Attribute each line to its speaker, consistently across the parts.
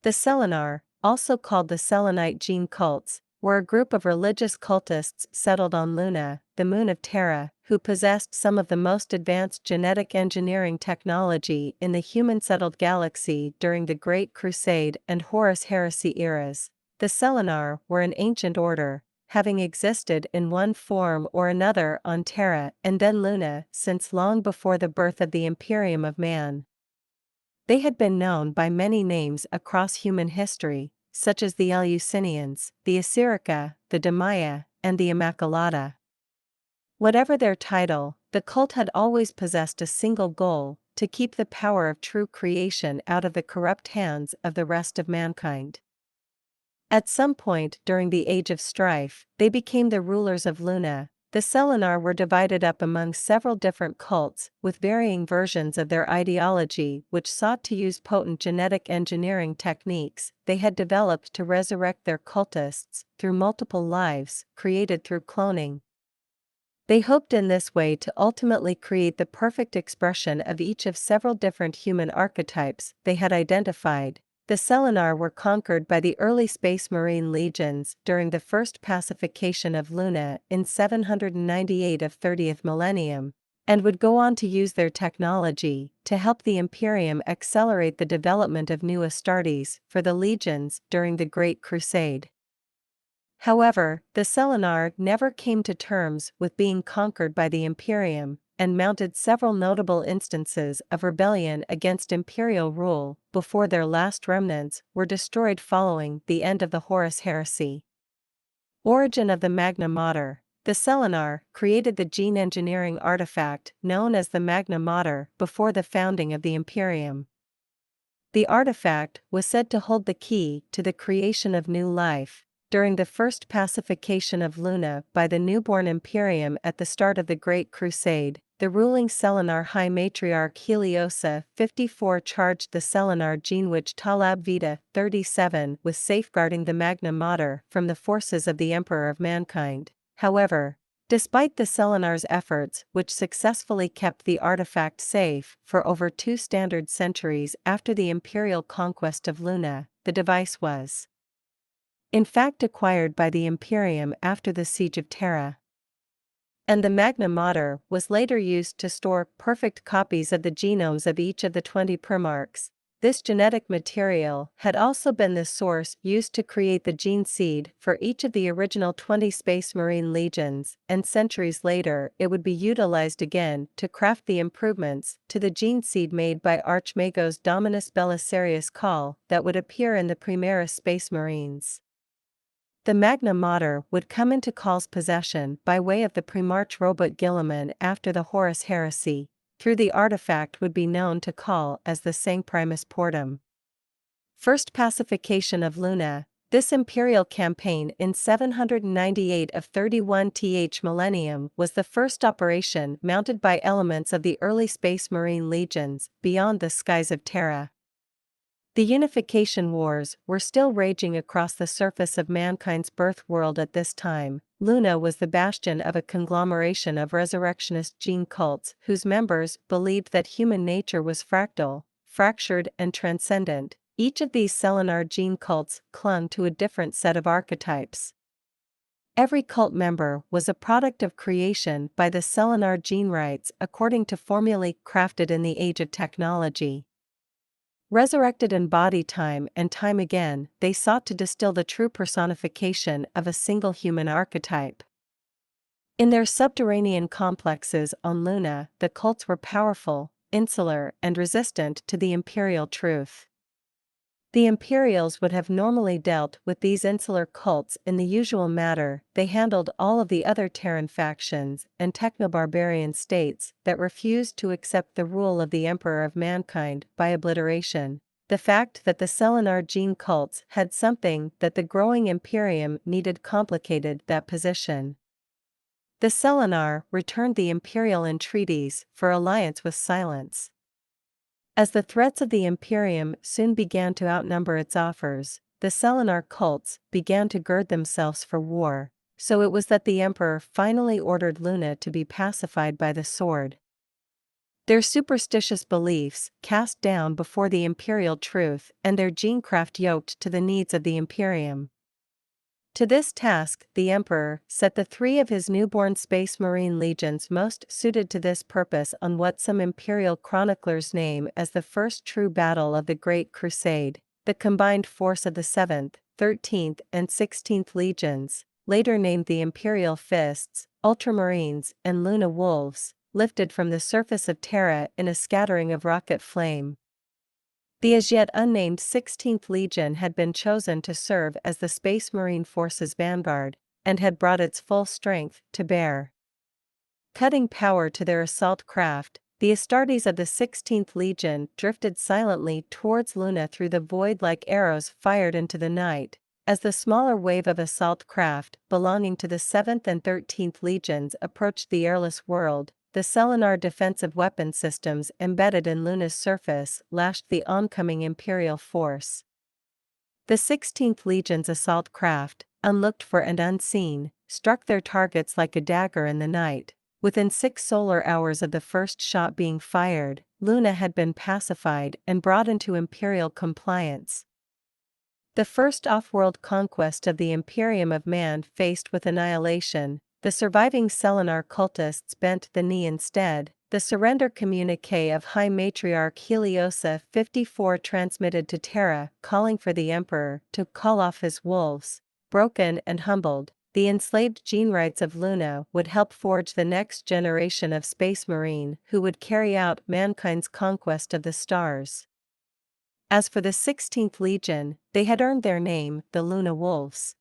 Speaker 1: The Selenar, also called the Selenite gene cults, were a group of religious cultists settled on Luna, the moon of Terra, who possessed some of the most advanced genetic engineering technology in the human-settled galaxy during the Great Crusade and Horus Heresy eras. The Selenar were an ancient order, having existed in one form or another on Terra and then Luna since long before the birth of the Imperium of Man. They had been known by many names across human history, such as the Eleusinians, the Assyrica, the Damaya, and the Immaculata. Whatever their title, the cult had always possessed a single goal: to keep the power of true creation out of the corrupt hands of the rest of mankind. At some point during the Age of Strife, they became the rulers of Luna. The Selenar were divided up among several different cults, with varying versions of their ideology which sought to use potent genetic engineering techniques they had developed to resurrect their cultists through multiple lives created through cloning. They hoped in this way to ultimately create the perfect expression of each of several different human archetypes they had identified. The Selenar were conquered by the early Space Marine legions during the first pacification of Luna in 798 of 30th millennium, and would go on to use their technology to help the Imperium accelerate the development of new Astartes for the legions during the Great Crusade. However, the Selenar never came to terms with being conquered by the Imperium, and mounted several notable instances of rebellion against imperial rule before their last remnants were destroyed following the end of the Horus Heresy. Origin of the Magna Mater. The Selenar created the gene engineering artifact known as the Magna Mater before the founding of the Imperium. The artifact was said to hold the key to the creation of new life. During the first pacification of Luna by the newborn Imperium at the start of the Great Crusade, the ruling Selenar High Matriarch Heliosa 54 charged the Selenar gene witch Talab Vita 37 with safeguarding the Magna Mater from the forces of the Emperor of Mankind. However, despite the Selenar's efforts which successfully kept the artifact safe for over 2 standard centuries after the imperial conquest of Luna, the device was in fact acquired by the Imperium after the Siege of Terra. And the Magna Mater was later used to store perfect copies of the genomes of each of the 20 primarchs. This genetic material had also been the source used to create the gene seed for each of the original 20 Space Marine legions, and centuries later it would be utilized again to craft the improvements to the gene seed made by Archmagos Dominus Belisarius Call that would appear in the Primaris Space Marines. The Magna Mater would come into Call's possession by way of the Primarch Robot Guilliman after the Horus Heresy. Through the artifact would be known to Call as the Sancprimus Portum. First pacification of Luna. This imperial campaign in 798 of 31th millennium was the first operation mounted by elements of the early Space Marine legions beyond the skies of Terra. The unification wars were still raging across the surface of mankind's birth world at this time. Luna was the bastion of a conglomeration of resurrectionist gene cults whose members believed that human nature was fractal, fractured and transcendent. Each of these Selenar gene cults clung to a different set of archetypes. Every cult member was a product of creation by the Selenar gene rights according to formulae crafted in the age of technology. Resurrected in body time and time again, they sought to distill the true personification of a single human archetype. In their subterranean complexes on Luna, the cults were powerful, insular, and resistant to the imperial truth. The Imperials would have normally dealt with these insular cults in the usual manner. They handled all of the other Terran factions and techno-barbarian states that refused to accept the rule of the Emperor of Mankind by obliteration. The fact that the Selenar gene cults had something that the growing Imperium needed complicated that position. The Selenar returned the Imperial entreaties for alliance with silence. As the threats of the Imperium soon began to outnumber its offers, the Selenar cults began to gird themselves for war, so it was that the Emperor finally ordered Luna to be pacified by the sword. Their superstitious beliefs, cast down before the imperial truth, and their genecraft yoked to the needs of the Imperium. To this task, the Emperor set the three of his newborn Space Marine legions most suited to this purpose on what some imperial chroniclers name as the first true battle of the Great Crusade, the combined force of the 7th, 13th, and 16th Legions, later named the Imperial Fists, Ultramarines, and Luna Wolves, lifted from the surface of Terra in a scattering of rocket flame. The as yet unnamed 16th Legion had been chosen to serve as the Space Marine Force's vanguard, and had brought its full strength to bear. Cutting power to their assault craft, the Astartes of the 16th Legion drifted silently towards Luna through the void like arrows fired into the night, as the smaller wave of assault craft belonging to the 7th and 13th Legions approached the airless world. The Selenar defensive weapon systems embedded in Luna's surface lashed the oncoming Imperial force. The 16th Legion's assault craft, unlooked for and unseen, struck their targets like a dagger in the night. Within 6 solar hours of the first shot being fired, Luna had been pacified and brought into Imperial compliance. The first off-world conquest of the Imperium of Man faced with annihilation, the surviving Selenar cultists bent the knee instead. The surrender communique of High Matriarch Heliosa 54 transmitted to Terra, calling for the Emperor to call off his wolves. Broken and humbled, the enslaved gene rights of Luna would help forge the next generation of Space Marine who would carry out mankind's conquest of the stars. As for the 16th Legion, they had earned their name, the Luna Wolves.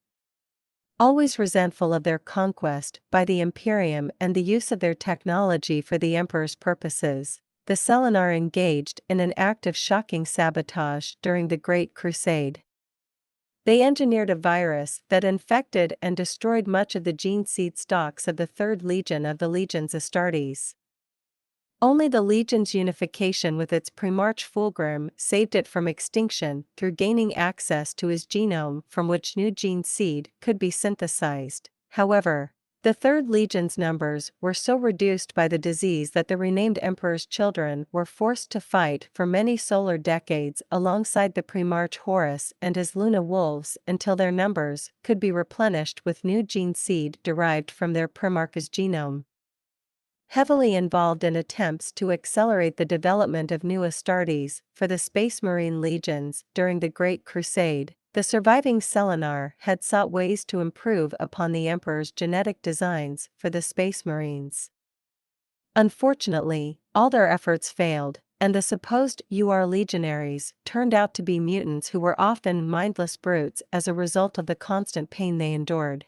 Speaker 1: Always resentful of their conquest by the Imperium and the use of their technology for the Emperor's purposes, the Selenar engaged in an act of shocking sabotage during the Great Crusade. They engineered a virus that infected and destroyed much of the gene seed stocks of the 3rd Legion of the Legions Astartes. Only the Legion's unification with its Primarch Fulgrim saved it from extinction through gaining access to his genome from which new gene seed could be synthesized. However, the 3rd Legion's numbers were so reduced by the disease that the renamed Emperor's children were forced to fight for many solar decades alongside the Primarch Horus and his Luna Wolves until their numbers could be replenished with new gene seed derived from their Primarch's genome. Heavily involved in attempts to accelerate the development of new Astartes for the Space Marine legions during the Great Crusade, the surviving Selenar had sought ways to improve upon the Emperor's genetic designs for the Space Marines. Unfortunately, all their efforts failed, and the supposed UR legionaries turned out to be mutants who were often mindless brutes as a result of the constant pain they endured.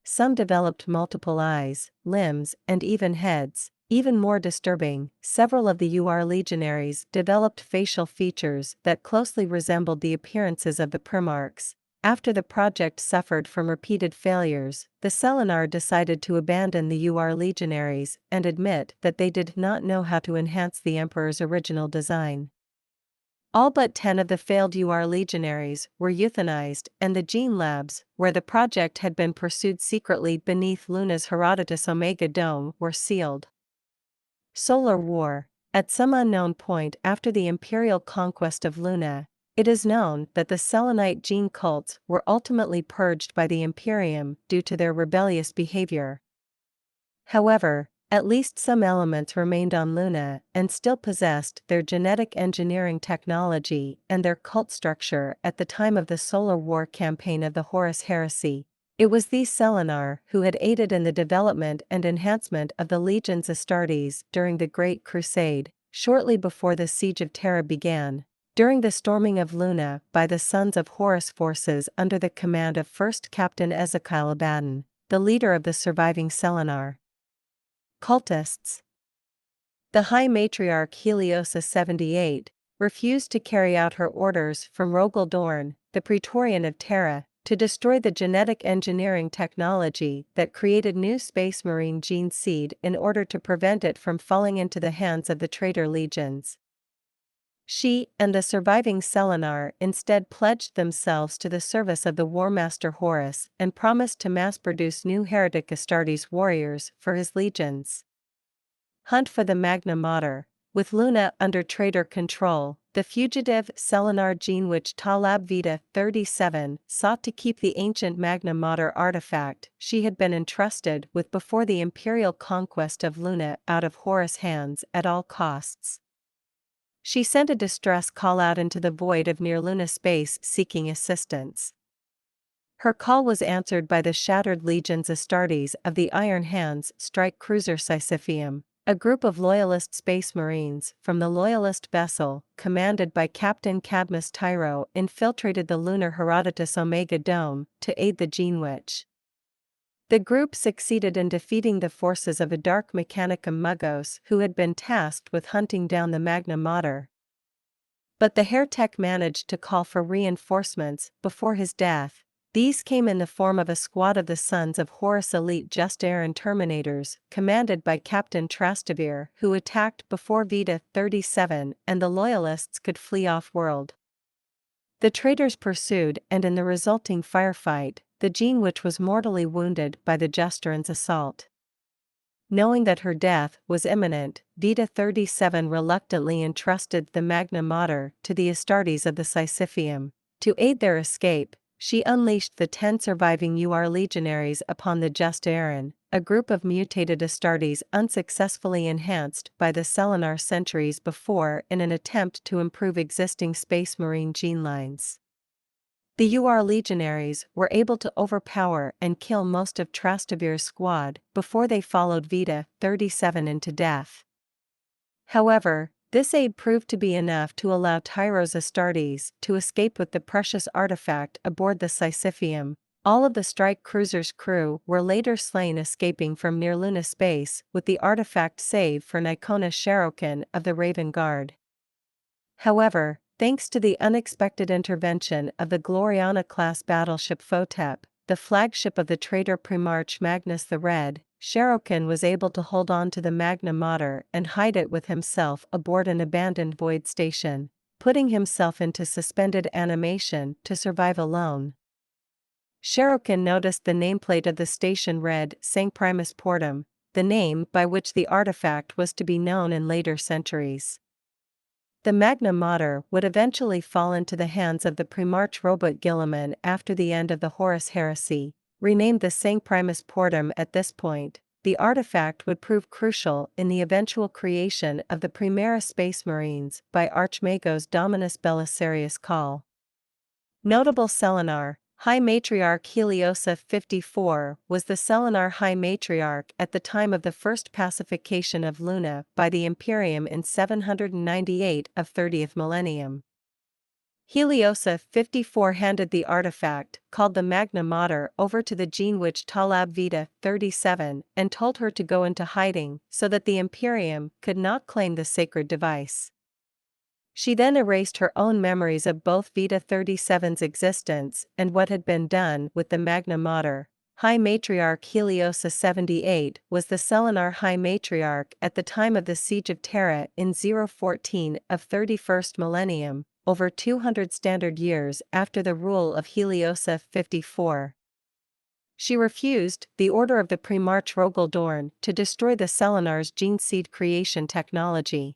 Speaker 1: Some developed multiple eyes, limbs, and even heads. Even more disturbing, several of the UR legionaries developed facial features that closely resembled the appearances of the Primarchs. After the project suffered from repeated failures, the Selenar decided to abandon the UR legionaries and admit that they did not know how to enhance the Emperor's original design. All but 10 of the failed UR legionaries were euthanized, and the gene labs, where the project had been pursued secretly beneath Luna's Herodotus Omega Dome, were sealed. Solar War. At some unknown point after the imperial conquest of Luna, it is known that the Selenite gene cults were ultimately purged by the Imperium due to their rebellious behavior. However, at least some elements remained on Luna and still possessed their genetic engineering technology and their cult structure at the time of the Solar War campaign of the Horus Heresy. It was these Selenar who had aided in the development and enhancement of the Legions Astartes during the Great Crusade, shortly before the Siege of Terra began. During the storming of Luna by the Sons of Horus forces under the command of 1st Captain Ezekiel Abaddon, the leader of the surviving Selenar cultists. The High Matriarch Heliosa 78 refused to carry out her orders from Rogel Dorn, the Praetorian of Terra, to destroy the genetic engineering technology that created new Space Marine gene seed in order to prevent it from falling into the hands of the traitor legions. She and the surviving Selenar instead pledged themselves to the service of the War Master Horus and promised to mass-produce new heretic Astartes warriors for his legions. Hunt for the Magna Mater. With Luna under traitor control, the fugitive Selenar Genewitch Talab Vita 37 sought to keep the ancient Magna Mater artifact she had been entrusted with before the imperial conquest of Luna out of Horus' hands at all costs. She sent a distress call out into the void of near Luna space seeking assistance. Her call was answered by the shattered legions Astartes of the Iron Hands strike cruiser Sisypheum. A group of Loyalist Space Marines from the Loyalist vessel, commanded by Captain Cadmus Tyro, infiltrated the lunar Herodotus Omega Dome to aid the Genewitch. The group succeeded in defeating the forces of a Dark Mechanicum Muggos who had been tasked with hunting down the Magna Mater. But the Hairtech managed to call for reinforcements before his death. These came in the form of a squad of the Sons of Horus elite Just Aaron Terminators, commanded by Captain Trastevere, who attacked before Vita 37 and the Loyalists could flee off-world. The traitors pursued, and in the resulting firefight, the Genewitch was mortally wounded by the Justaran's assault. Knowing that her death was imminent, Vita 37 reluctantly entrusted the Magna Mater to the Astartes of the Sisypheum. To aid their escape, she unleashed the 10 surviving UR legionaries upon the Just Aaron, a group of mutated Astartes unsuccessfully enhanced by the Selenar centuries before in an attempt to improve existing Space Marine gene lines. The UR legionaries were able to overpower and kill most of Trastevere's squad before they followed Vita 37 into death. However, this aid proved to be enough to allow Tyro's Astartes to escape with the precious artifact aboard the Sisypheum. All of the strike cruiser's crew were later slain escaping from near Luna space, with the artifact save for Nicona Sharokin of the Raven Guard. However, thanks to the unexpected intervention of the Gloriana-class battleship Photep, the flagship of the traitor Primarch Magnus the Red, Sharokin was able to hold on to the Magna Mater and hide it with himself aboard an abandoned void station, putting himself into suspended animation to survive alone. Sharokin noticed the nameplate of the station read Sancprimus Portum, the name by which the artifact was to be known in later centuries. The Magna Mater would eventually fall into the hands of the Primarch Robot Guilliman after the end of the Horus Heresy. Renamed the Sancprimus Portum at this point, the artifact would prove crucial in the eventual creation of the Primera Space Marines by Archmagos Dominus Belisarius Call. Notable Selenar, High Matriarch Heliosa 54 was the Selenar High Matriarch at the time of the first pacification of Luna by the Imperium in 798 of 30th millennium. Heliosa 54 handed the artifact, called the Magna Mater, over to the Genewitch Talab Vita 37 and told her to go into hiding so that the Imperium could not claim the sacred device. She then erased her own memories of both Vita 37's existence and what had been done with the Magna Mater. High Matriarch Heliosa 78 was the Selenar High Matriarch at the time of the Siege of Terra in 014 of 31st millennium, over 200 standard years after the rule of Heliosa 54. She refused the order of the Primarch Rogaldorn to destroy the Selenar's gene seed creation technology.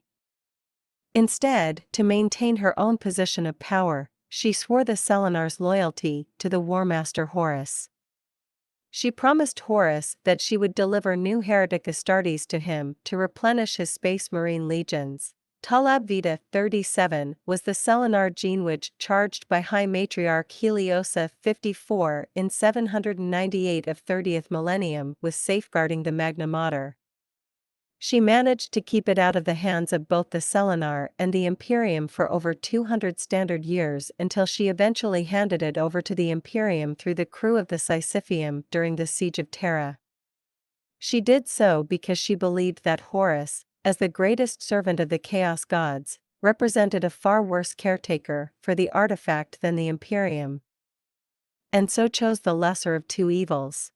Speaker 1: Instead, to maintain her own position of power, she swore the Selenar's loyalty to the Warmaster Horus. She promised Horus that she would deliver new heretic Astartes to him to replenish his Space Marine legions. Talab Vita 37 was the Selenar Genewitch charged by High Matriarch Heliosa 54 in 798 of 30th millennium with safeguarding the Magna Mater. She managed to keep it out of the hands of both the Selenar and the Imperium for over 200 standard years until she eventually handed it over to the Imperium through the crew of the Sisypheum during the Siege of Terra. She did so because she believed that Horus, as the greatest servant of the Chaos Gods, represented a far worse caretaker for the artifact than the Imperium, and so chose the lesser of two evils.